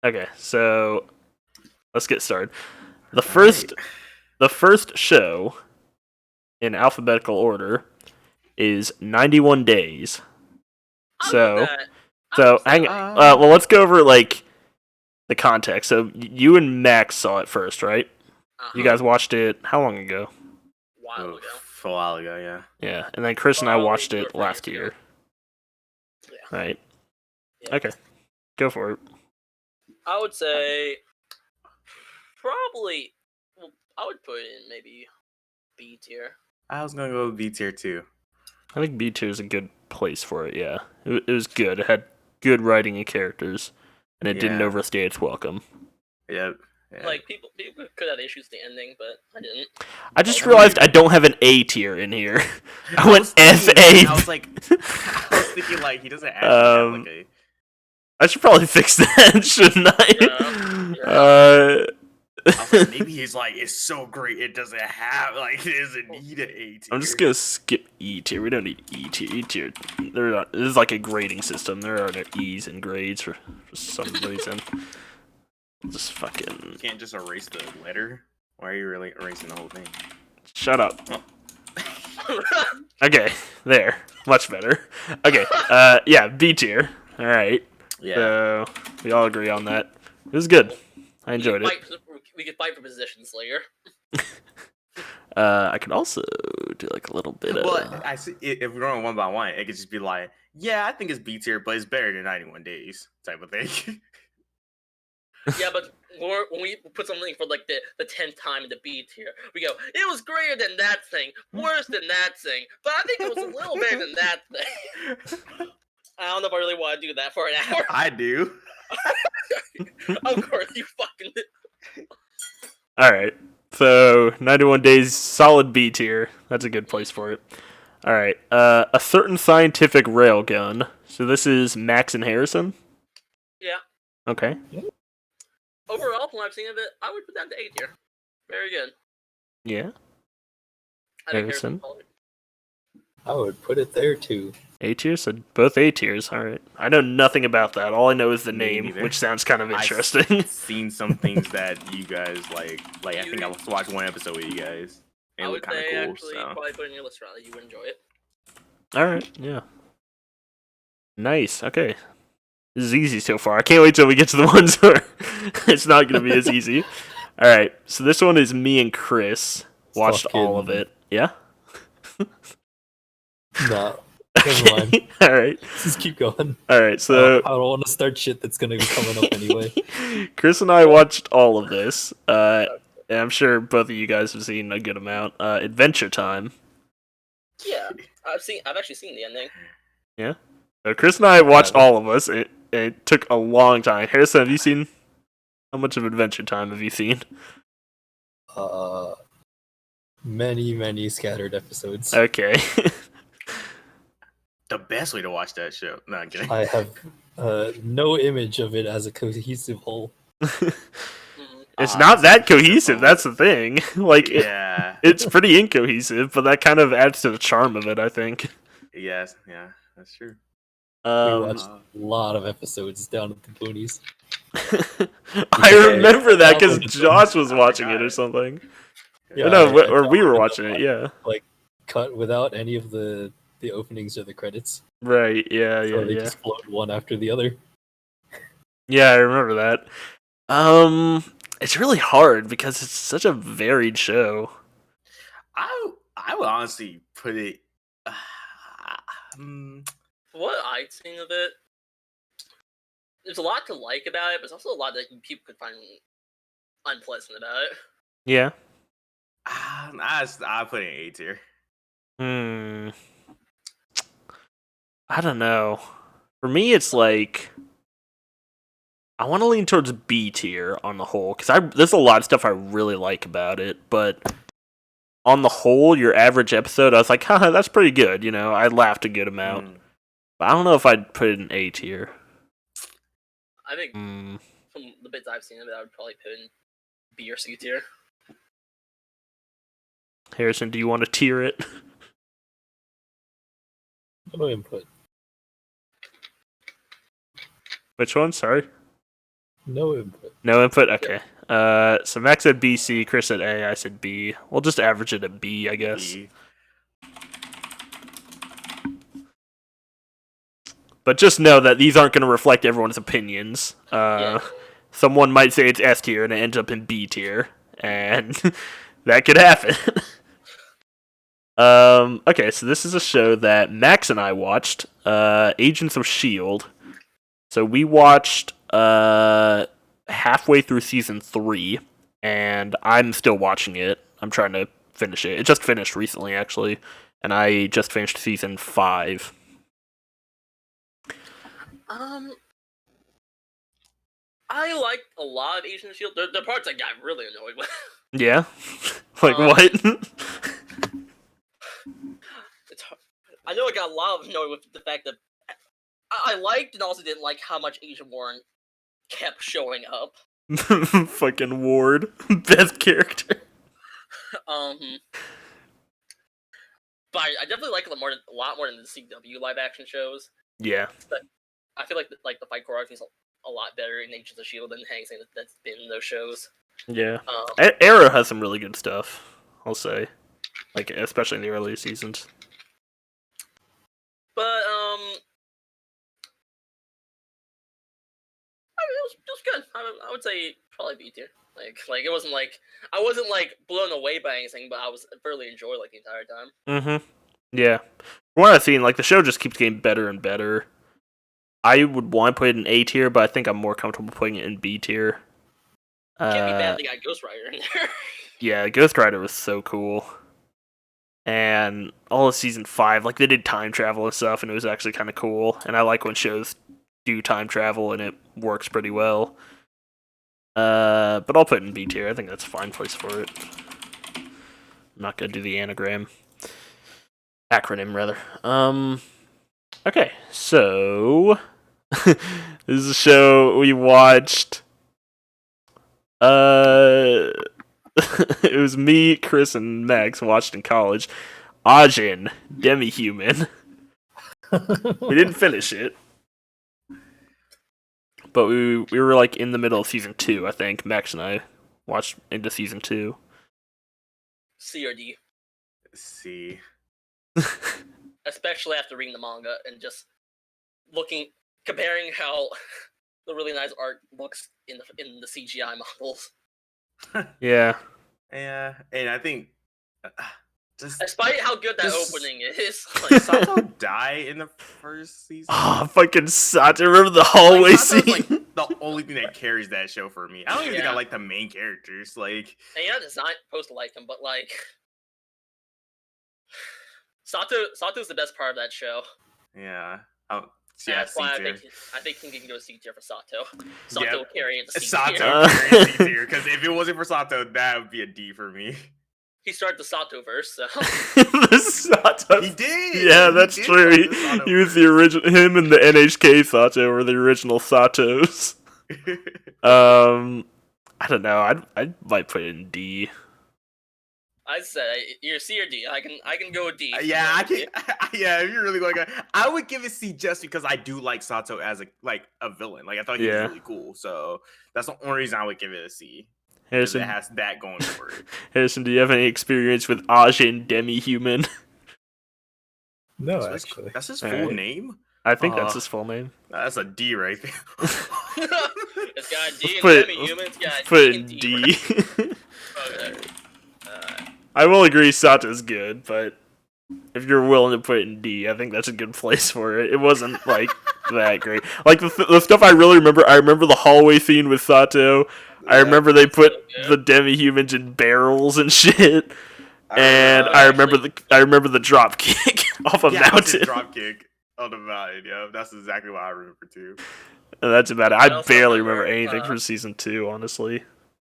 Okay, so let's get started. The All right. first show in alphabetical order is 91 Days. I'll So, give that. hang. Uh, Well, let's go over like the context. So you and Max saw it first, right? You guys watched it how long ago? While ago. A while ago, yeah. Yeah, and then Chris and I Probably watched 2 or it 3 last years ago. year, Yeah. right? Yeah. Okay, go for it. I would say probably. Well, I would put it in maybe B tier. I was gonna go with B tier too. I think B tier is a good place for it. Yeah, it was good. It had good writing and characters, and it didn't Yeah. overstay its welcome. Yep. Yeah. Like people could have issues with the ending, but I didn't. I just realized I don't have an A tier in here. I went F thinking, A. I was thinking like he doesn't actually have like a. I should probably fix that, shouldn't I? Yeah. I was like, maybe he's like, it's so great it doesn't have like it doesn't need an A tier. I'm just gonna skip E tier. We don't need E tier. E tier. This is like a grading system. There are no E's and grades for some reason. Just fucking You can't just erase the letter. Why are you really erasing the whole thing? shut up. Okay, there. Much better. Okay, yeah, B tier. All right. Yeah. So we all agree on that. It was good. I enjoyed it. We could fight for positions later. I could also do like a little bit of. Well, I see. If we're going one by one, it could just be like, yeah, I think it's B tier, but it's better than 91 Days type of thing. Yeah, but when we put something for like the 10th time in the B tier, we go, it was greater than that thing, worse than that thing, but I think it was a little better than that thing. I don't know if I really want to do that for an hour. I do. Of course, you fucking. All right. So 91 Days, solid B tier. That's a good place for it. All right. A certain scientific railgun. So this is Max and Harrison. Yeah. Okay. Overall, from what I've seen of it, I would put that to A tier. Very good. Yeah. I think Harrison? probably. I would put it there too. A tier. So both A tiers. All right. I know nothing about that. All I know is the Me name, neither. which sounds kind of interesting. I've seen some things that you guys like. Like I think I watched one episode with you guys. And I it would looked kind of say cool. actually So. probably put it in your list around that you would enjoy it. All right. Yeah. Nice. Okay. This is easy so far. I can't wait till we get to the ones where it's not going to be as easy. All right. So this one is me and Chris. Watched all of it. Yeah? No. Never mind. All right. Just keep going. All right. So I don't want to start shit that's gonna be coming up anyway. Chris and I watched all of this. And I'm sure both of you guys have seen a good amount. Adventure Time. Yeah, I've actually seen the ending. Yeah. So Chris and I watched all of us. It took a long time. Harrison, have you seen? How much of Adventure Time have you seen? Many scattered episodes. Okay. The best way to watch that show. No, I'm kidding. I have no image of it as a cohesive whole. It's not that cohesive. That's the thing. Like, Yeah. it's pretty incohesive, but that kind of adds to the charm of it, I think. Yes. Yeah. That's true. We watched a lot of episodes down at the boonies. I remember that because Yeah. Josh was watching it or something. Yeah, Or no, I or we were downloaded watching them, it. Yeah. Like cut without any of the openings or the credits. Right. Yeah. So Yeah. they Yeah. just flowed one after the other. Yeah, I remember that. It's really hard because it's such a varied show. I would honestly put it. What I've seen of it, there's a lot to like about it, but there's also a lot that people could find unpleasant about it. Yeah. I put it in A tier. I don't know. For me, it's like I want to lean towards B tier on the whole because there's a lot of stuff I really like about it, but on the whole, your average episode, I was like, haha, that's pretty good. You know, I laughed a good amount, but I don't know if I'd put it in A tier. I think from the bits I've seen of it, I would probably put it in B or C tier. Harrison, do you want to tier it? No input. Which one? Sorry. No input. No input? Okay. So Max said B, C, Chris said A, I said B. We'll just average it at B, I guess. B. But just know that these aren't going to reflect everyone's opinions. Someone might say it's S tier and it ends up in B tier, and that could happen. Okay, so this is a show that Max and I watched, Agents of S.H.I.E.L.D. So we watched halfway through season 3, and I'm still watching it. I'm trying to finish it. It just finished recently, actually, and I just finished season 5. I liked a lot of Agents of S.H.I.E.L.D. There are parts I got really annoyed with. Yeah? Like what? It's hard. I know I got a lot of annoyed with the fact that I liked and also didn't like how much Agent Warren kept showing up. Fucking Ward. Best character. But I definitely like it a lot more than the CW live action shows. Yeah. But I feel like the fight choreography is a lot better in Agents of S.H.I.E.L.D. than anything that's been in those shows. Yeah. Arrow has some really good stuff, I'll say. Like, especially in the earlier seasons. But, I mean, it was good. I would say probably B tier. Like it wasn't like I wasn't like blown away by anything, but I was thoroughly enjoyed like the entire time. Mm-hmm. Yeah. From what I've seen, like the show just keeps getting better and better. I would want to put it in A tier, but I think I'm more comfortable putting it in B tier. Can't be bad they got Ghost Rider in there. Yeah, Ghost Rider was so cool. And all of season 5, like they did time travel and stuff, and it was actually kind of cool. And I like when shows do time travel and it works pretty well. But I'll put it in B tier. I think that's a fine place for it. I'm not gonna do the acronym rather. Okay, so this is a show we watched. It was me, Chris, and Max watched in college. Ajin, Demi-Human. We didn't finish it. But we were like in the middle of season 2, I think. Max and I watched into season 2. C or D. C. Especially after reading the manga and just comparing how the really nice art looks in the CGI models. Yeah. Yeah, and I think despite how good that opening is, like Sato die in the first season. Oh, fucking Sato! Remember the hallway scene? Like the only thing that carries that show for me. I don't even think I like the main characters. Like, and you're not supposed to like him, but like Sato's the best part of that show. Yeah. Yeah, that's why I think he can go C tier for Sato. Sato will carry it to C tier. Sato carries C tier, because if it wasn't for Sato, that would be a D for me. He started the Sato verse, so the Sato. He did. Yeah, that's true. He was the original. Him and the NHK Sato were the original Satos. I don't know. I might put it in D. I said you're C or D. I can go with D. Yeah, I can. Yeah, if you're really going, I would give it C just because I do like Sato as a villain. Like I thought he was really cool. So that's the only reason I would give it a C. Harrison, it has that going for it. Harrison, do you have any experience with Ajin Demi-Human? No, actually. That's his full name? I think that's his full name. That's a D right there. It's got D and Demi-Human. It's got put it in D. Okay. I will agree Sato's good, but if you're willing to put it in D, I think that's a good place for it. It wasn't, like, that great. Like, the stuff I really remember, I remember the hallway scene with Sato. I remember they put the demi-humans in barrels and shit. And I remember the drop kick off a mountain. Drop kick on the mountain, yeah. That's exactly what I remember, too. And that's about it. I barely remember anything from season 2, honestly.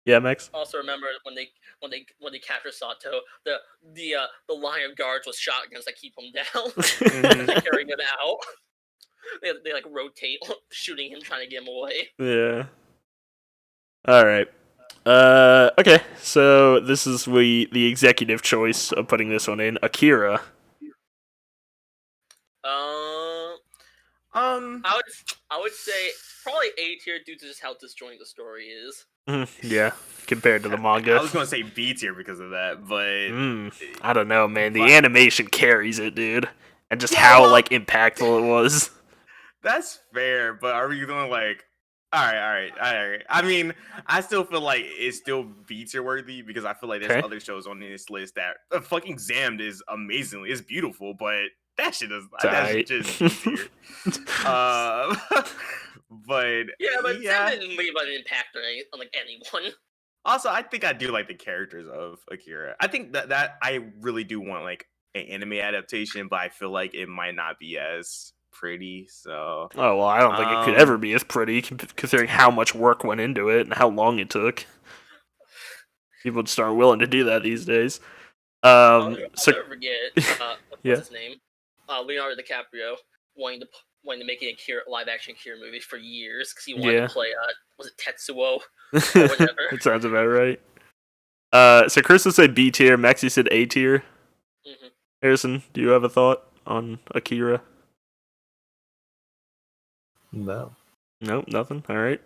Yeah, Max? Also remember when they capture Sato, the line of guards with shotguns that keep him down, carrying him out. They like rotate, shooting him, trying to get him away. Yeah. All right. Okay. So this is the executive choice of putting this one in. Akira. I would say probably A tier due to just how disjointed the story is. Yeah, compared to the manga. I was gonna say B tier because of that, but I don't know, man. The But- animation carries it, dude, and just Yeah, how well- like impactful it was. that's fair. But are we doing like? All right. I mean, I still feel like it's still B tier worthy because I feel like there's Okay. other shows on this list that fucking Zammed is amazingly, it's beautiful, but that shit is It's that's aight. just B tier. But But Sam didn't leave an impact on like anyone. Also, I think I do like the characters of Akira. I think that I really do want like an anime adaptation, but I feel like it might not be as pretty. So Oh well, I don't think it could ever be as pretty, considering how much work went into it and how long it took. People just aren't willing to do that these days. I'll never forget. What's Yeah. his name? Leonardo DiCaprio wanting to make an Akira live action Akira movie for years because he wanted to play. Was it Tetsuo? Or whatever. That sounds about right. So Chris would say B tier. Maxie said A tier. Mhm. Harrison, do you have a thought on Akira? No. Nope, nothing. All right.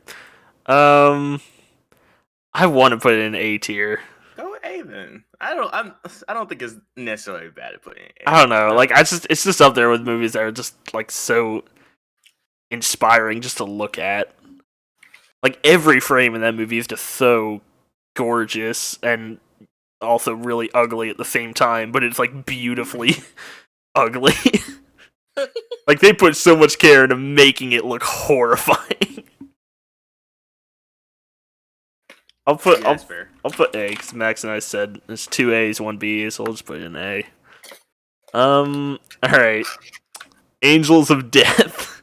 I want to put it in A tier. go with A then. I don't think it's necessarily bad to put in A. I don't know. Like it's just up there with movies that are just like so inspiring just to look at. Like every frame in that movie is just so gorgeous and also really ugly at the same time, but it's like beautifully ugly. Like they put so much care into making it look horrifying. That's fair. I'll put A because Max and I said it's 2 A's, 1 B, so I'll just put it in A. All right. Angels of Death.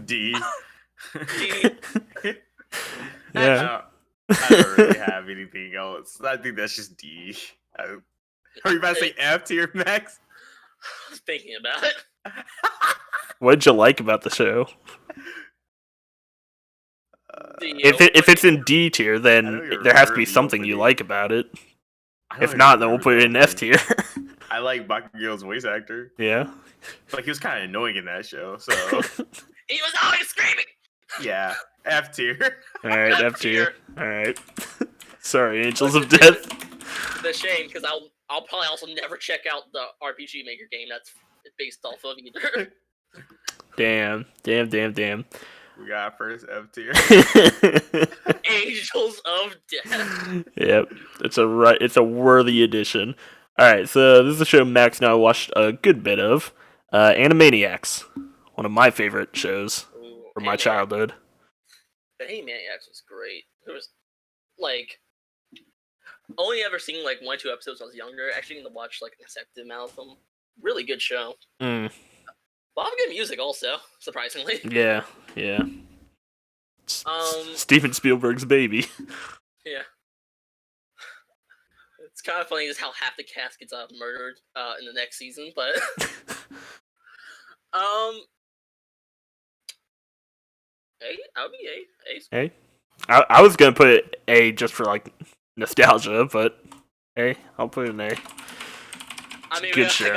D. Yeah. I don't really have anything else. I think that's just D. Are you about to say F tier, Max? I was thinking about it. What'd you like about the show? If it's in D tier, I know then you're there has to be really something you opening. like about it. I don't If even not, then we'll remember put it the in F opening. tier. I like Bakugo's voice actor. Yeah. Like he was kind of annoying in that show. So He was always screaming. yeah, F tier. All right, F F tier. All right. Sorry, Angels Look, of Death. The shame because I'll probably also never check out the RPG Maker game that's based off of either. Damn. We got first F tier. Angels of Death. Yep, it's a worthy addition. All right, so this is a show Max and I watched a good bit of. Animaniacs, one of my favorite shows Ooh, from my childhood. Animaniacs was great. It was like only ever seen like 1 or 2 episodes when I was younger. Actually, getting to watch like an accepted amount of them. Really good show. Mm, A lot of good music also, surprisingly. yeah. Steven Spielberg's baby. Yeah. It's kind of funny just how half the cast gets murdered in the next season, but A, I would be A. A's Hey, I was gonna put it A just for like nostalgia, but hey, I'll put it in A. I mean, good I show.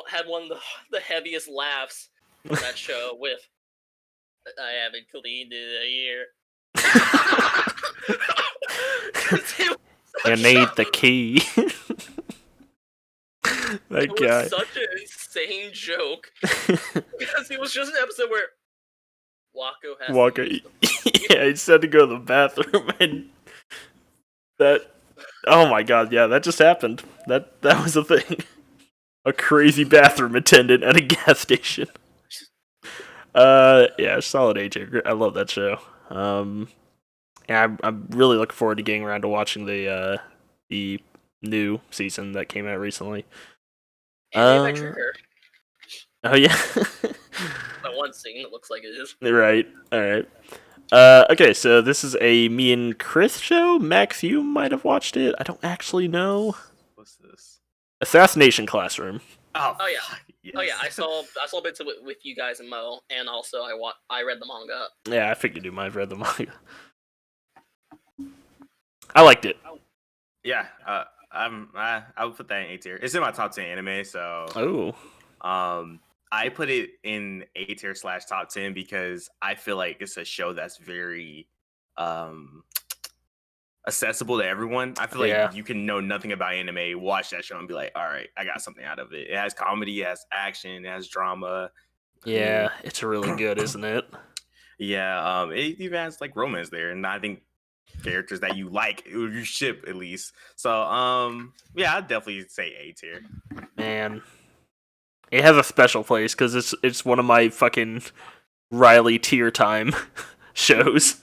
had one of the heaviest laughs on that show with I haven't cleaned in a year. You need the key. That It guy. was such an insane joke because it was just an episode where Wako has Walker. to use the Yeah, he said to go to the bathroom, and that. Oh my god! Yeah, that just happened. That was a thing. A crazy bathroom attendant at a gas station. Yeah, solid A tier. I love that show. Yeah, I'm really looking forward to getting around to watching the new season that came out recently. Anime by Trigger. Oh yeah. That one scene that looks like it is. Right. All right. Okay, so this is a me and Chris show. Max, you might have watched it. I don't actually know. What's this? Assassination Classroom. Oh yeah. yes. Oh yeah, I saw bits of it with you guys and Mo, and also I read the manga. Yeah, I figured you might have read the manga. I liked it. Yeah. I would put that in A tier. It's in my top 10 anime, so Oh. I put it in A tier / top 10 because I feel like it's a show that's very accessible to everyone. I feel Yeah. like you can know nothing about anime, watch that show, and be like, all right, I got something out of it. It has comedy, it has action, it has drama. Yeah, it's really good, isn't it? Yeah, it even has like romance there, and I think characters that you like, you ship at least. So, yeah, I'd definitely say A tier. Man, it has a special place because it's one of my fucking Riley tier time shows,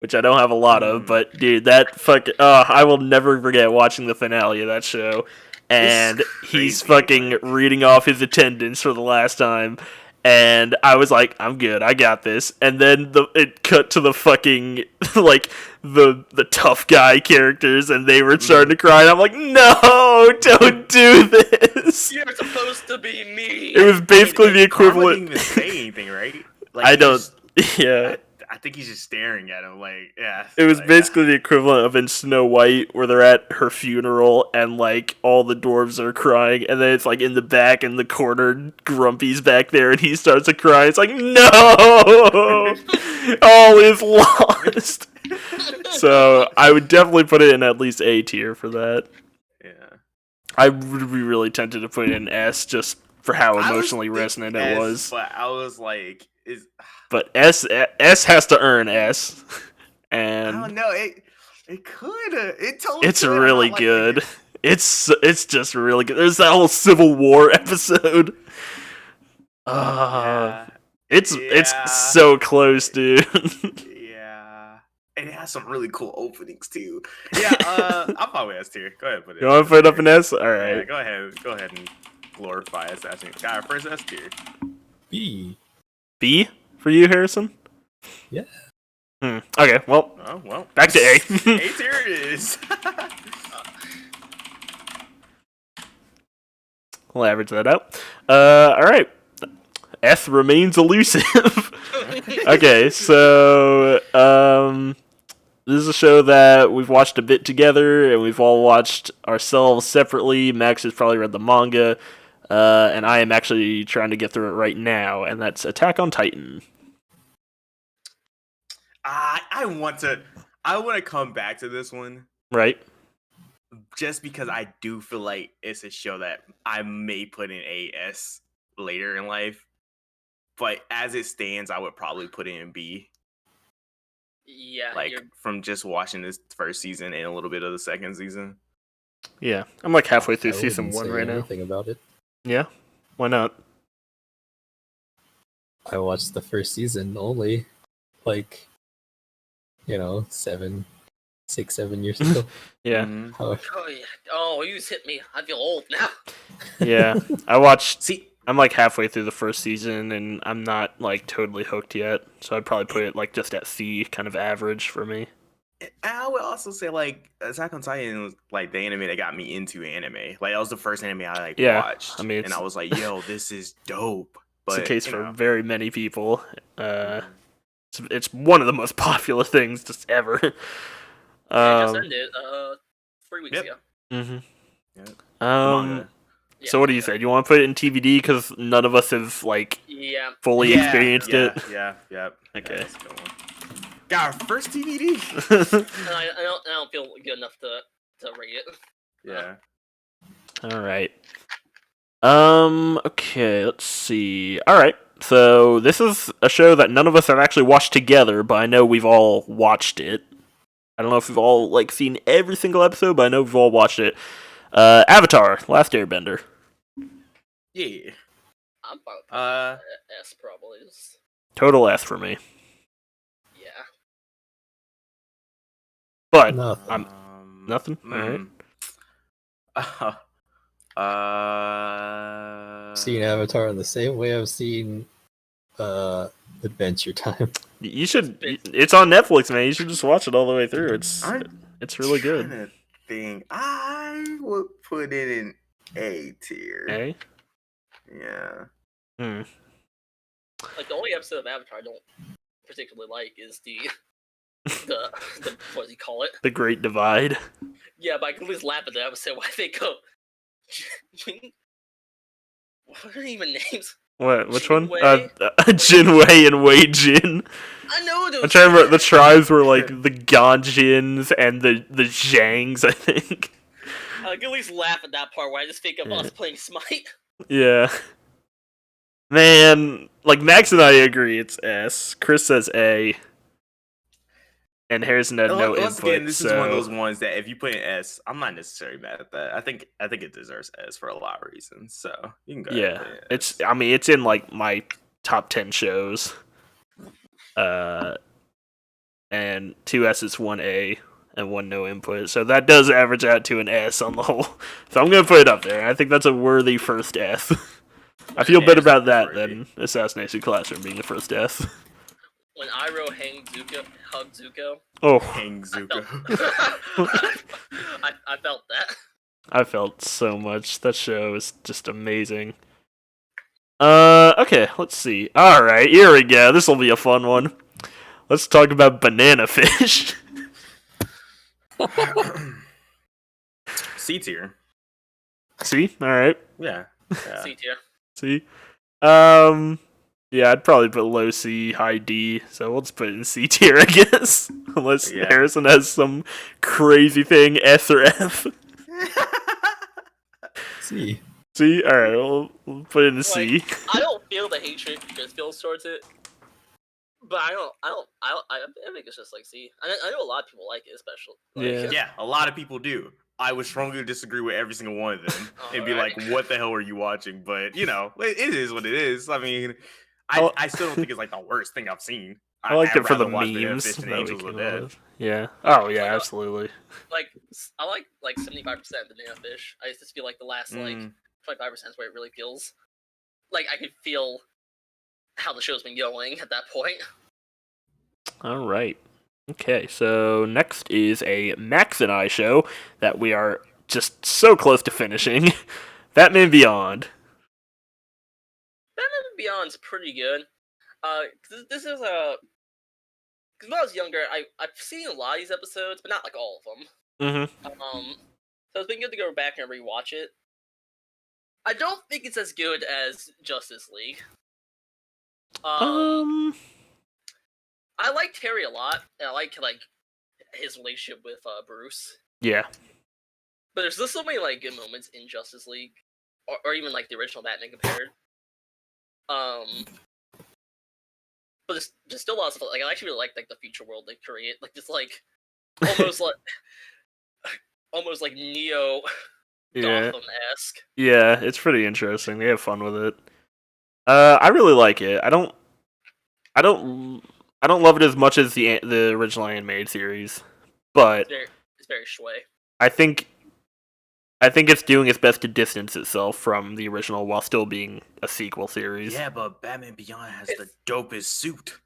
which I don't have a lot of. But dude, that fucking I will never forget watching the finale of that show, and he's crazy, fucking like- reading off his attendance for the last time. And I was like, I'm good, I got this. And then it cut to the fucking like the tough guy characters, and they were starting to cry. And I'm like, no, don't do this. You're supposed to be me. It was basically the Karma equivalent. didn't even say anything, right? Like, I he don't. just- Yeah, I think he's just staring at him, like, yeah. it was like, basically the equivalent of in Snow White, where they're at her funeral and like all the dwarves are crying, and then it's like in the back in the corner, Grumpy's back there, and he starts to cry. It's like, no, all is lost. So I would definitely put it in at least A tier for that. yeah. I would be really tempted to put it in S just for how I was emotionally thinking resonant it S, was. but I was like, But S has to earn S, I and don't know. It could. It totally. it's could. I'm really not like good. it. It's just really good. There's that whole Civil War episode. Yeah. It's Yeah. so close, dude. Yeah. And it has some really cool openings too. Yeah. I'll probably S tier. Go ahead, put it. You want to put it up in S? All Yeah, right. go ahead. Go ahead and glorify Assassin. Got our first S tier. B. B for you, Harrison. Yeah. Okay. Well, Oh well. back to A. A tier it is. We'll average that out. All right. S remains elusive. Okay, so this is a show that we've watched a bit together, and we've all watched ourselves separately. Max has probably read the manga, and I am actually trying to get through it right now, and that's Attack on Titan. I want to come back to this one Right? just because I do feel like it's a show that I may put in AS later in life. But as it stands, I would probably put it in B. Yeah, Like you're, from just watching this first season and a little bit of the second season. Yeah, I'm like halfway through I season wouldn't 1 say right now. anything about it. Yeah? Why not? I watched the first season only, like, 7 years ago. Yeah. Mhm. How- oh yeah. Oh, you just hit me. I feel old now. Yeah. I watched. See, I'm like halfway through the first season, and I'm not like totally hooked yet. So I'd probably put it like just at C, kind of average for me. I would also say like Attack on Titan was like the anime that got me into anime. Like that was the first anime I like Yeah, watched. I mean, and it's- I was like, yo, this is dope. But It's the case you for know. very many people. It's one of the most popular things just ever. It just Um, ended 3 weeks Yep. ago. mhm. Yeah. Um, Yeah. so what do you say? Do you want to put it in TVD because none of us have like Yeah. fully Yeah, experienced yeah, it? Yeah, yeah. Okay. That's a good one. Got our first DVD. And I don't feel good enough to rate it. Yeah. All right. Okay, let's see. All right. So this is a show that none of us have actually watched together, but I know we've all watched it. I don't know if we've all like seen every single episode, but I know we've all watched it. Avatar: Last Airbender. Yeah. I'm probably S probably. Total S for me. Yeah. But Nothing. I'm nothing. All right. I've seen Avatar in the same way I've seen Adventure Time. You should. It's on Netflix, man. You should just watch it all the way through. It's really good. Trying to think. I would put it in A tier. A. Yeah. Hmm. Like the only episode of Avatar I don't particularly like is the what do you call it? The Great Divide. Yeah, but I can at least laugh at that episode. Why they go? What are even names? What? Which one? Jinwei? Jinwei and Wei Jin. I know those. I'm trying to remember. The tribes were like the Ganjins and the Zhangs, I think. I can at least laugh at that part where I just think of us playing Smite. Yeah. Man, like Max and I agree it's S. Chris says A. And Harrison had no Once input. again, this is one of those ones that if you put an S, I'm not necessarily mad at that. I think it deserves S for a lot of reasons. So you can go. ahead and put it S. It's in like my top 10 shows. And 2 S's, 1 A, and 1 no input. So that does average out to an S on the whole. So I'm gonna put it up there. I think that's a worthy first S. I feel better about that than Assassination Classroom being the first S. When Iroh hugged Zuko. Oh, Hang Zuko. I felt that. I felt so much. That show is just amazing. Okay, let's see. Alright, here we go. This will be a fun one. Let's talk about Banana Fish. C tier. See? Alright. Yeah. C tier. See? Yeah, I'd probably put low C, high D, so we'll just put it in C tier, I guess. Unless Harrison has some crazy thing, S or F. C. C? Alright, we'll put it in C. I don't feel the hatred Chris feels towards it. But I think it's just like C. I know a lot of people like it, especially. Like, Yeah, a lot of people do. I would strongly disagree with every single one of them and be like, what the hell are you watching? But, you know, it is what it is. I mean, I still don't think it's like the worst thing I've seen. I liked it for the rather watch memes. Fish and that we Angels came are up Dead. with. Yeah. Oh, yeah, absolutely. Like, I like 75% of Banana Fish. I just feel like the last, 25% is where it really feels. Like, I could feel how the show's been going at that point. All right. Okay, so next is a Max and I show that we are just so close to finishing. Batman Beyond. Batman Beyond's pretty good. This is a... Because when I was younger, I've seen a lot of these episodes, but not like all of them. Mm-hmm. So it's been good to go back and rewatch it. I don't think it's as good as Justice League. I like Terry a lot, and I like his relationship with Bruce. Yeah. But there's just so many like good moments in Justice League, or even like the original Batman compared. But there's still a lot of stuff. Like I actually really like the future world they create, like just like almost like Neo Gotham-esque. Yeah, it's pretty interesting. They have fun with it. I really like it. I don't love it as much as the original animated series, but it's very shui. I think it's doing its best to distance itself from the original while still being a sequel series. Yeah, but Batman Beyond has the dopest suit.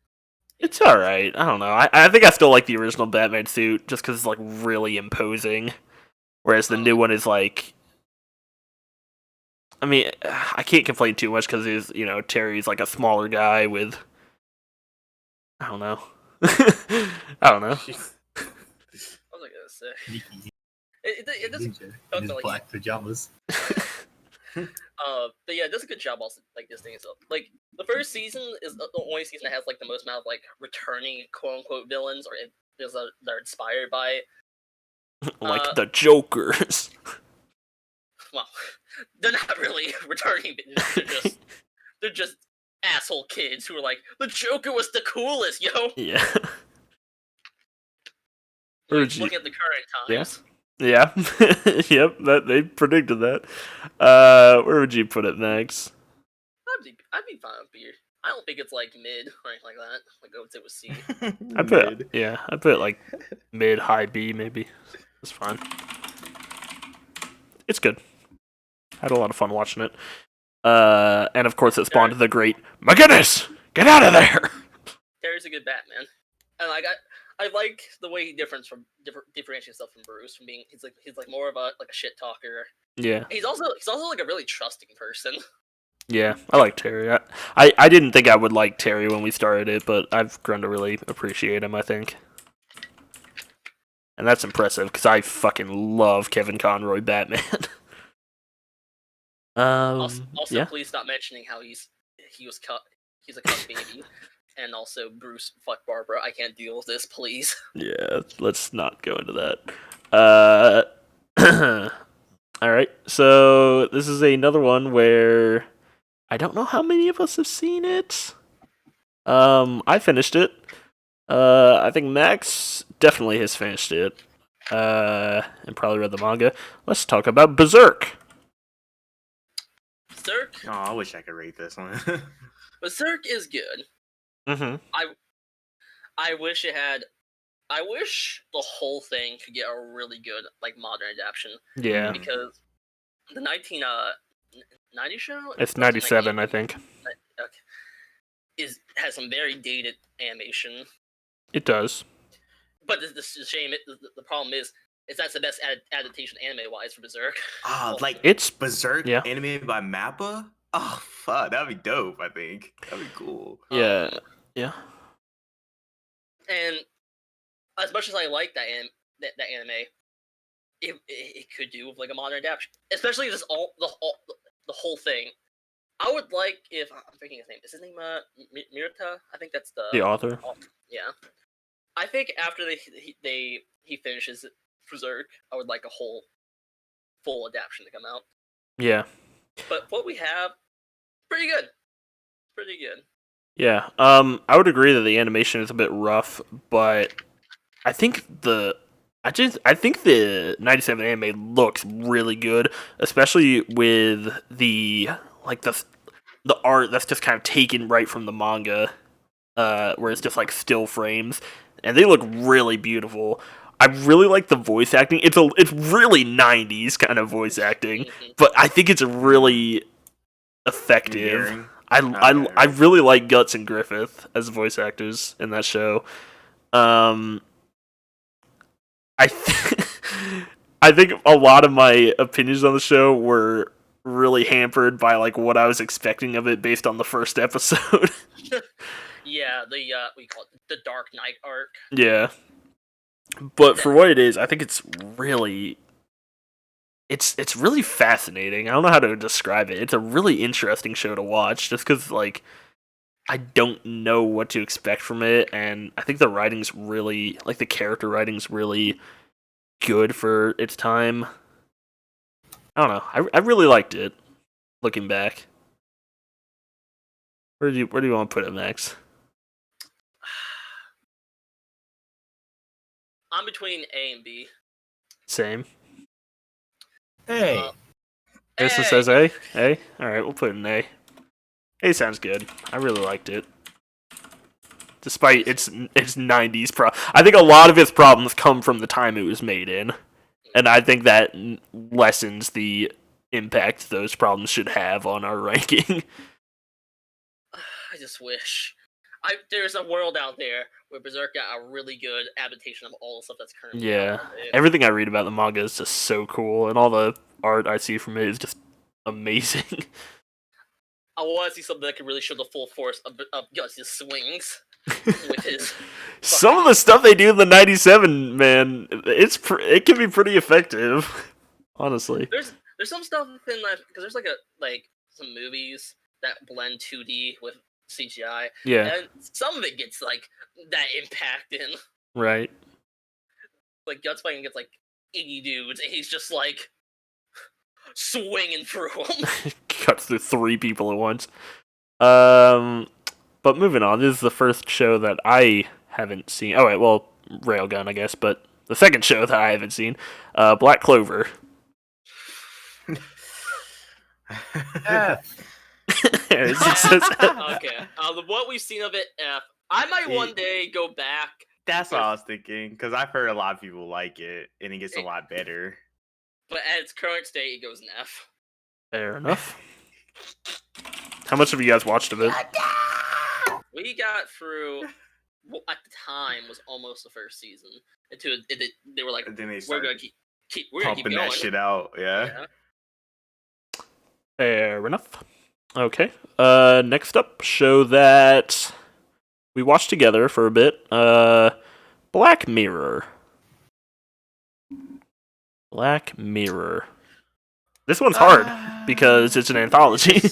It's alright. I don't know. I think I still like the original Batman suit just because it's like really imposing. Whereas the new one is like... I mean, I can't complain too much because Terry's like a smaller guy with... I don't know. I don't know. What was I gonna say? It does. In his black pajamas. But yeah, it does a good job also like this thing itself. Like the first season is the only season that has like the most amount of like returning quote unquote villains or they're inspired by. Like the Jokers. Well, they're not really returning villains. They're just asshole kids who are like, the Joker was the coolest, yo. Yeah. Looking at the current times. Yeah. Yep, that they predicted that. Where would you put it next? I'd be fine with B. I don't think it's like mid or anything like that. Like I would say it was C. I'd put it like mid, high B maybe. It's fine. It's good. Had a lot of fun watching it. And of course it spawned the great McGinnis! Get out of there! Terry's a good Batman. And like I like the way he differentiates himself from Bruce from being he's like more of a shit talker. Yeah. He's also like a really trusting person. Yeah, I like Terry. I didn't think I would like Terry when we started it, but I've grown to really appreciate him, I think. And that's impressive, because I fucking love Kevin Conroy Batman. Also, yeah. please stop mentioning how he's he was cut. He's a cut baby, and also Bruce fuck Barbara. I can't deal with this, please. Yeah, let's not go into that. All right, so this is another one where I don't know how many of us have seen it. I finished it. I think Max definitely has finished it. And probably read the manga. Let's talk about Berserk. Berserk. Oh, I wish I could rate this one. Berserk is good. Mm-hmm. I wish it had. I wish the whole thing could get a really good modern adaptation. Yeah. Because the 1990 show. It's 97, I think. Okay. Has some very dated animation. It does. But the shame. The problem is that's the best adaptation anime-wise for Berserk. It's Berserk yeah. animated by Mappa. Oh fuck, that'd be dope. I think that'd be cool. Yeah. Yeah. And as much as I like that anime, it could do with a modern adaptation, especially just the whole thing. I would like if I'm forgetting his name. Is his name Mirta? I think that's the author. Yeah, I think after he finishes Berserk, I would like a whole full adaptation to come out. Yeah. But what we have, pretty good. Pretty good. Yeah. I would agree that the animation is a bit rough, but I think the 97 anime looks really good, especially with the art that's just kind of taken right from the manga, where it's just still frames, and they look really beautiful. I really like the voice acting. It's really 90s kind of voice acting, but I think it's really effective. Endearing. I really like Guts and Griffith as voice actors in that show. I think a lot of my opinions on the show were really hampered by what I was expecting of it based on the first episode. Yeah, we call it the Dark Knight arc. Yeah. But for what it is, I think it's really fascinating. I don't know how to describe it. It's a really interesting show to watch just cuz I don't know what to expect from it, and I think the writing's really the character writing's really good for its time. I don't know. I really liked it looking back. Where do you want to put it, Max? I'm between A and B. Same. Hey, This one says A? A? Alright, we'll put it in A. A sounds good. I really liked it. Despite its 90s I think a lot of its problems come from the time it was made in. And I think that lessens the impact those problems should have on our ranking. I just wish. There's a world out there where Berserk got a really good adaptation of all the stuff that's currently out there. Everything I read about the manga is just so cool, and all the art I see from it is just amazing. I want to see something that can really show the full force of Guts' swings with his. Some of the stuff they do in the 97, man, it can be pretty effective, honestly. There's some stuff in that because there's some movies that blend 2D with CGI. Yeah. And some of it gets that impact in. Right. Guts fighting gets 80 dudes, and he's just swinging through them. Cuts through 3 people at once. But moving on, this is the first show that I haven't seen. Oh wait, well, Railgun, I guess, but the second show that I haven't seen, Black Clover. Okay. What we've seen of it, I might one day go back. That's what I was thinking, because I've heard a lot of people like it, and it gets a lot better. But at its current state, it goes in F. Fair enough. How much have you guys watched of it? We got through, at the time, was almost the first season. They were like, Then they we're going to keep going. That shit out, yeah. Fair enough. Okay. Next up, show that we watched together for a bit. Black Mirror. Black Mirror. This one's hard because it's an anthology.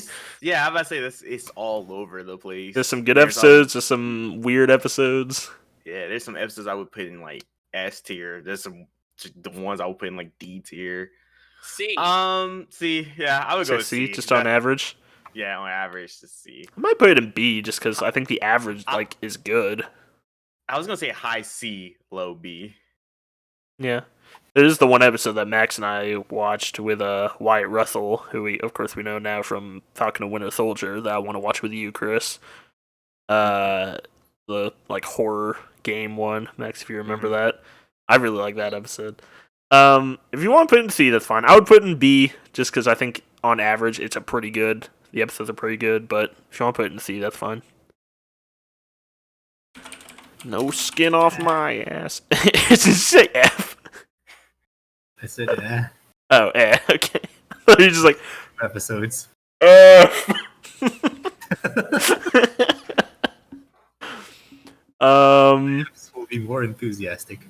Yeah, I'm about to say this. It's all over the place. There's some good There's episodes. There's some weird episodes. Yeah, there's some episodes I would put in like S tier. There's some the ones I would put in like D tier. C. C. Yeah, I would So go with C, C. just on average. Yeah, on average to C. I might put it in B just because I think the average is good. I was gonna say high C, low B. Yeah. There's the one episode that Max and I watched with Wyatt Russell, who we know now from Falcon and Winter Soldier, that I want to watch with you, Chris. The like horror game one, Max, if you remember that. I really like that episode. If you want to put it in C, that's fine. I would put it in B just because I think on average the episodes are pretty good, but if you want to put it in C, that's fine. No skin off my ass. It's just say F. I said, Oh, okay. You're just like episodes. F. This will be more enthusiastic.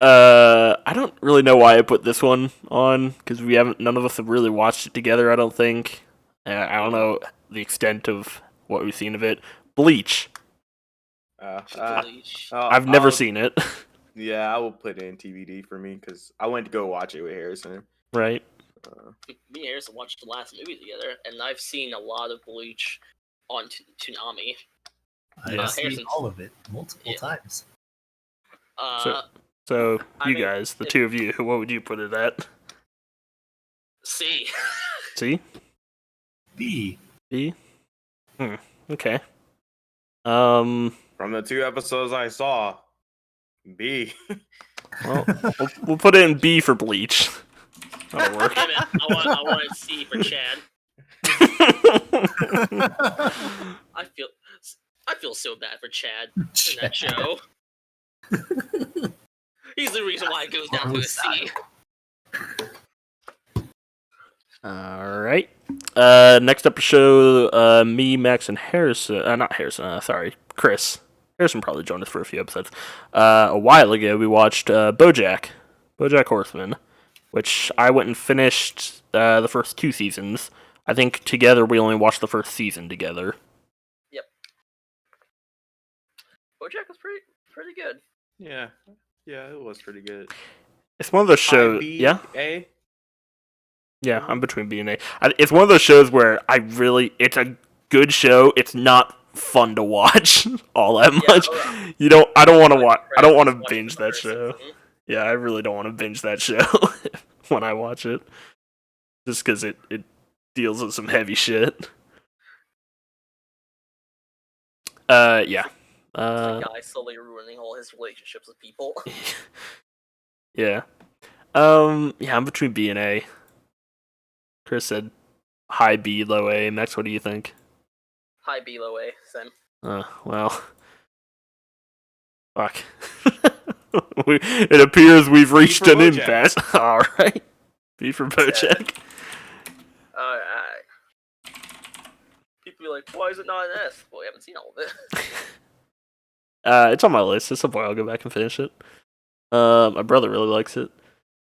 I don't really know why I put this one on because none of us have really watched it together. I don't think. I don't know the extent of what we've seen of it. Bleach. I've never seen it. Yeah, I will put it in TBD for me because I went to go watch it with Harrison. Right. Me and Harrison watched the last movie together, and I've seen a lot of Bleach on Toonami. I've seen all of it multiple times. So you guys, the two of you, what would you put it at? C. C? B. B? Okay. From the 2 episodes I saw, B. Well, we'll put it in B for Bleach. That'll work. Damn it, I want a C for Chad. I feel so bad for Chad in that show. He's the reason why it goes down to a C. Alright. Next up to show me, Max, and Harrison. Not Harrison, sorry, Chris. Harrison probably joined us for a few episodes. A while ago, we watched BoJack Horseman, which I went and finished the first 2 seasons. I think together we only watched the first season together. Yep. BoJack was pretty good. Yeah, it was pretty good. It's one of those shows. B, yeah. A. Yeah, I'm between B and A. It's one of those shows where it's a good show. It's not fun to watch all that much. I don't want to binge that show. Yeah, I really don't want to binge that show when I watch it, just because it deals with some heavy shit. Yeah. That guy slowly ruining all his relationships with people. Yeah. Yeah, I'm between B and A. Chris said high B, low A. Max, what do you think? High B, low A, same. Well. Fuck. It appears we've reached an impasse. Alright. B for BoJack. Alright. People be like, why is it not an S? Well, we haven't seen all of it. It's on my list. At some point I'll go back and finish it. My brother really likes it.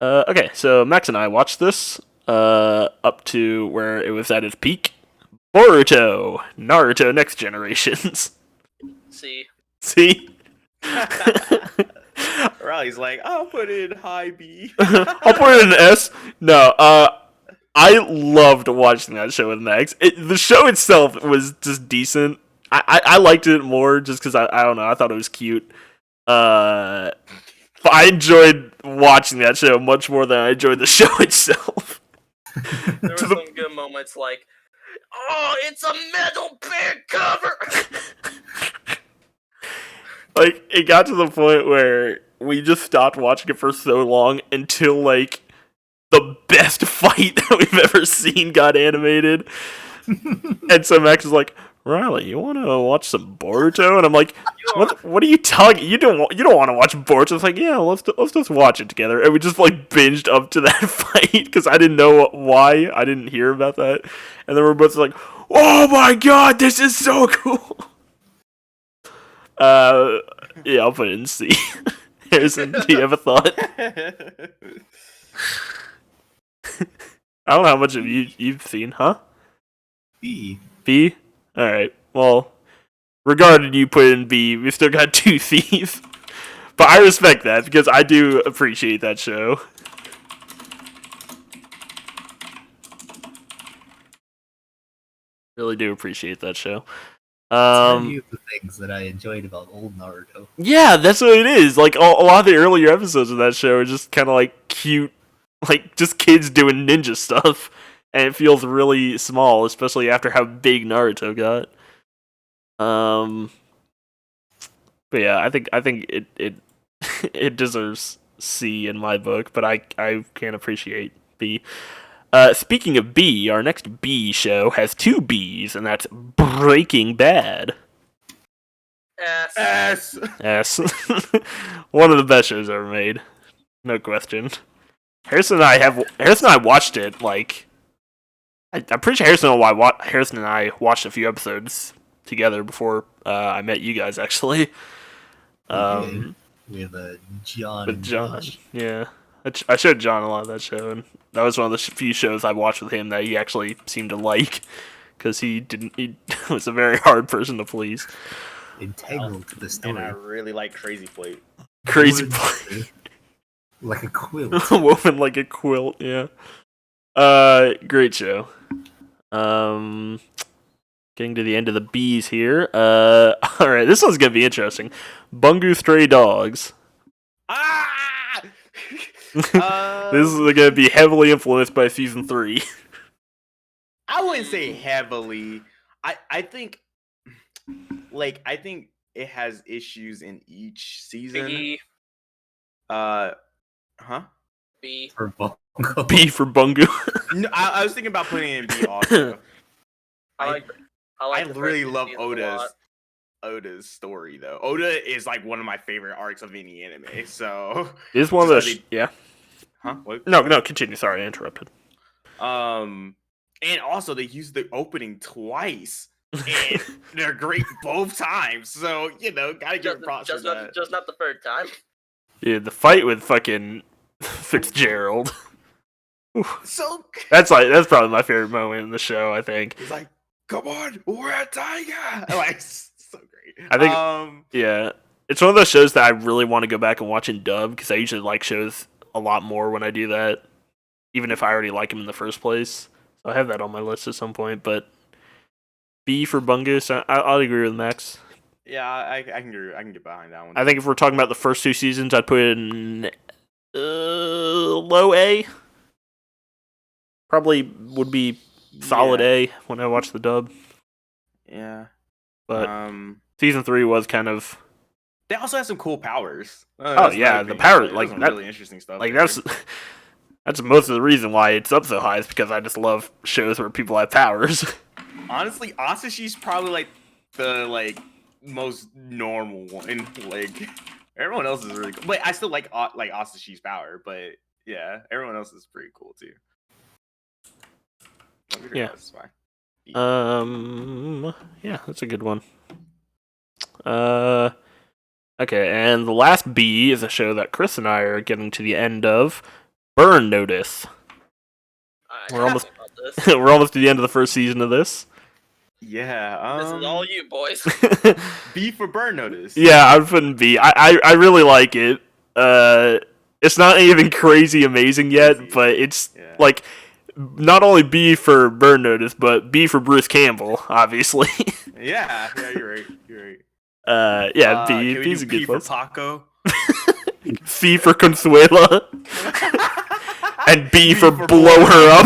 Okay, so Max and I watched this up to where it was at its peak. Naruto Next Generations. C. Riley's like, I'll put it in high B. I'll put it in S. No, I loved watching that show with Max. The show itself was just decent. I liked it more just because I don't know. I thought it was cute. But I enjoyed watching that show much more than I enjoyed the show itself. There were some good moments like, oh, it's a metal bear cover! Like, it got to the point where we just stopped watching it for so long until, like, the best fight that we've ever seen got animated. And so Max is like, Riley, you want to watch some Boruto? And I'm like, what are you talking? You don't want to watch Boruto? It's like, yeah, let's just watch it together. And we just like binged up to that fight because I didn't know why. I didn't hear about that. And then we're both like, oh my god, this is so cool. Yeah, I'll put it in C. Harrison, do you have a thought? I don't know how much of you've seen, huh? B. B? Alright. Well, regarding you put in B, we still got 2 C's. But I respect that because I do appreciate that show. Really do appreciate that show. It's many of the things that I enjoyed about old Naruto. Yeah, that's what it is. Like a lot of the earlier episodes of that show are just kind of like cute, like just kids doing ninja stuff, and it feels really small, especially after how big Naruto got. But yeah, I think it it deserves C in my book, but I can't appreciate B. Speaking of B, our next B show has 2 B's, and that's Breaking Bad. S. S. One of the best shows ever made, no question. Harrison and I watched it like. I'm pretty sure Harrison and I watched a few episodes together before I met you guys. Actually, with John. With John, yeah. I showed John a lot of that show, and that was one of the few shows I watched with him that he actually seemed to like, because he was a very hard person to please. Integral to the story. And I really like Crazy Plate. Crazy Plate. Like a quilt. Woven like a quilt, yeah. Great show. Getting to the end of the B's here. Alright, this one's gonna be interesting. Bungu Stray Dogs. Ah! This is gonna be heavily influenced by season 3. I wouldn't say heavily. I think it has issues in each season. B. Huh? B. For Bungo. B for Bungu. No, I was thinking about putting it in B also. I really love Oda's story though. Oda is like one of my favorite arcs of any anime. So It's one of those. Yeah. Huh? What? No, continue. Sorry, I interrupted. And also they used the opening twice. And they're great both times. So, gotta give props for that. Just not the third time. Yeah, the fight with fucking Fitzgerald. So That's probably my favorite moment in the show, I think. he's like, come on, we're at Tiger. Like, so great. I think, yeah. It's one of those shows that I really want to go back and watch in dub, because I usually like shows a lot more when I do that, even if I already like them in the first place. So I have that on my list at some point, but B for Bungu, so I'll agree with Max. Yeah, I can get behind that one. I think if we're talking about the first 2 seasons, I'd put it in low A. Probably would be solid A when I watch the dub. Yeah. But season 3 was kind of. They also have some cool powers. Oh yeah, the power like that. Really interesting stuff. Like that's most of the reason why it's up so high is because I just love shows where people have powers. Honestly, Asashi's probably like the most normal one. Like everyone else is really cool. But I still like Asashi's power. But yeah, everyone else is pretty cool too. Yeah. That's fine. Yeah, that's a good one. Okay, and the last B is a show that Chris and I are getting to the end of. Burn Notice. We're almost to the end of the first season of this. Yeah. This is all you boys. B for Burn Notice. Yeah, I'm putting B. I really like it. It's not anything crazy amazing yet, but it's like not only B for Burn Notice, but B for Bruce Campbell, obviously. Yeah, you're right. Yeah, B. B's a good P place. for Paco. C for Consuela. And B for blow her up.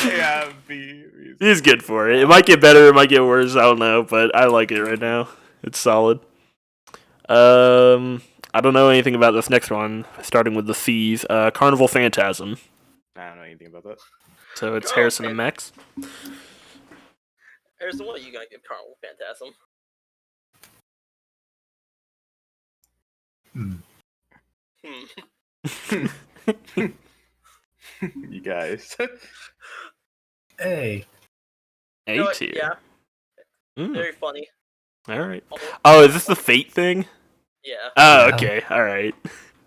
Yeah, B. He's good for it. It might get better, it might get worse, I don't know, but I like it right now. It's solid. I don't know anything about this next one, starting with the C's. Carnival Phantasm. I don't know anything about that. So it's Harrison and Max. Harrison, what are you gonna give Carnival Phantasm? You guys. A. A tier. Yeah, Mm. very funny. Alright. Oh, is this the Fate thing? Yeah, Oh, Yeah. okay. Alright.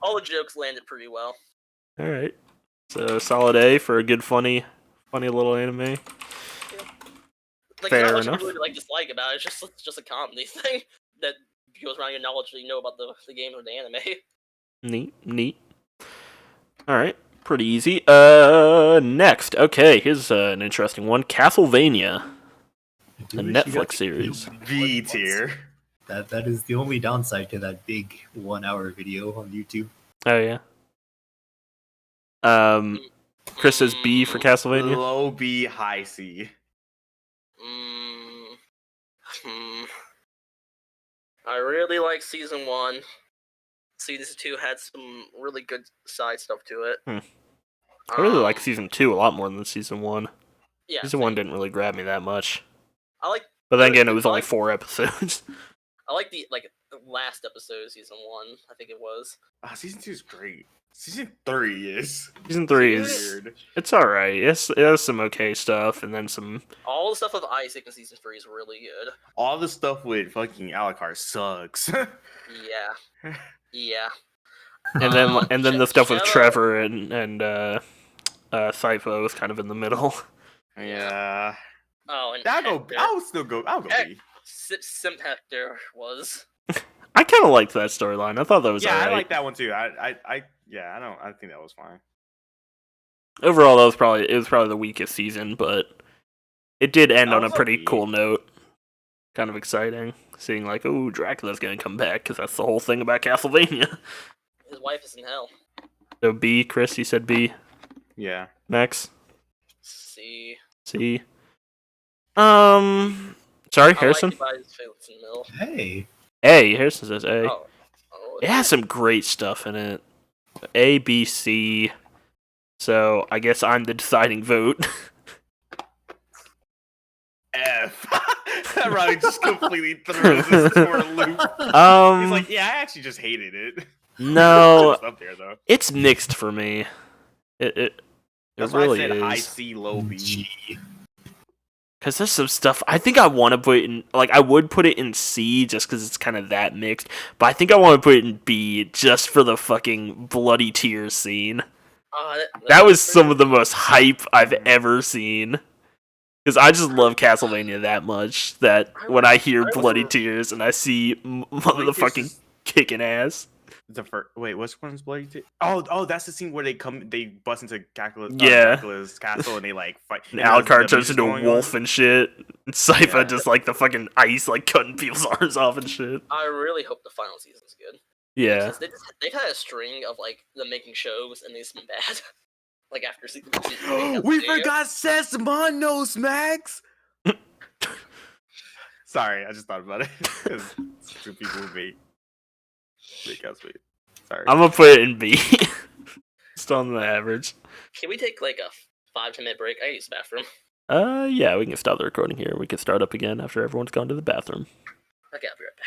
all the jokes landed pretty well. Alright. So solid A for a good, funny Funny little anime. Like, Fair not much enough. I really like dislike about it. It's just a comedy thing that goes around your knowledge that you know about the game or the anime. Neat. All right, pretty easy. Next, okay, here's an interesting one: Castlevania, I a do wish you got Netflix series. B tier. That is the only downside to that big 1 hour video on YouTube. Oh yeah. Chris says B for Castlevania. Low B, high C. I really like season 1. Season 2 had some really good side stuff to it. I really like season 2 a lot more than season 1. Yeah, Season 1 same. didn't really grab me that much. I like, But then again, it was I only like- 4 episodes. I like the last episode of season 1. I think it was. Season 2 is great. Season 3 is Season 3 is weird. it's alright. It has some okay stuff, and then some. All the stuff with Isaac in season 3 is really good. All the stuff with fucking Alucard sucks. Yeah. Yeah. And then the stuff with Shadow- Trevor and Sypho was kind of in the middle. Yeah. Oh, and I'll Hector. go B. Simp Hector was. I kind of liked that storyline. I thought that was Yeah, alright. I like that one too. I think that was fine. Overall, it was probably the weakest season, but it did end on a pretty Okay. cool note. Kind of exciting, seeing like, oh, Dracula's gonna come back, because that's the whole thing about Castlevania. His wife is in hell. So B, Chris, you said B. Yeah. Max, C. C. Sorry, Harrison. I like Felix and Mill. Hey, A. Harrison says A. Oh. It has some great stuff in it. A, B, C. So I guess I'm the deciding vote. F. Ronnie just completely throws us for a loop. He's like, yeah, I actually just hated it. No, It's up there though. it's mixed for me. It That's really why I said high is. C, low B. G. Because there's some stuff I think I want to put in. Like I would put it in C just because it's kind of that mixed. But I think I want to put it in B just for the fucking bloody tears scene. That was some of the most hype I've ever seen. Because I just love Castlevania that much that when I hear bloody tears and I see motherfucking kicking ass. Wait, what's one's bloody? Oh, that's the scene where they bust into Yeah. Dracula's castle and they like fight. And there's Alucard the turns music into a going wolf on. and shit. And Sypha Yeah. just like the fucking ice, like cutting people's arms off and shit. I really hope the final season's good. Yeah. Because they've had a string of like them making shows and they've been bad. Like after season We forgot Sesmonos, Max. Sorry, I just thought about it. 'Cause two people would make us wait. Sorry. I'm gonna put it in B. Just on the average. Can we take like a 5-10 minute break? I use the bathroom. Yeah, we can stop the recording here. We can start up again after everyone's gone to the bathroom. Okay, I'll be right back.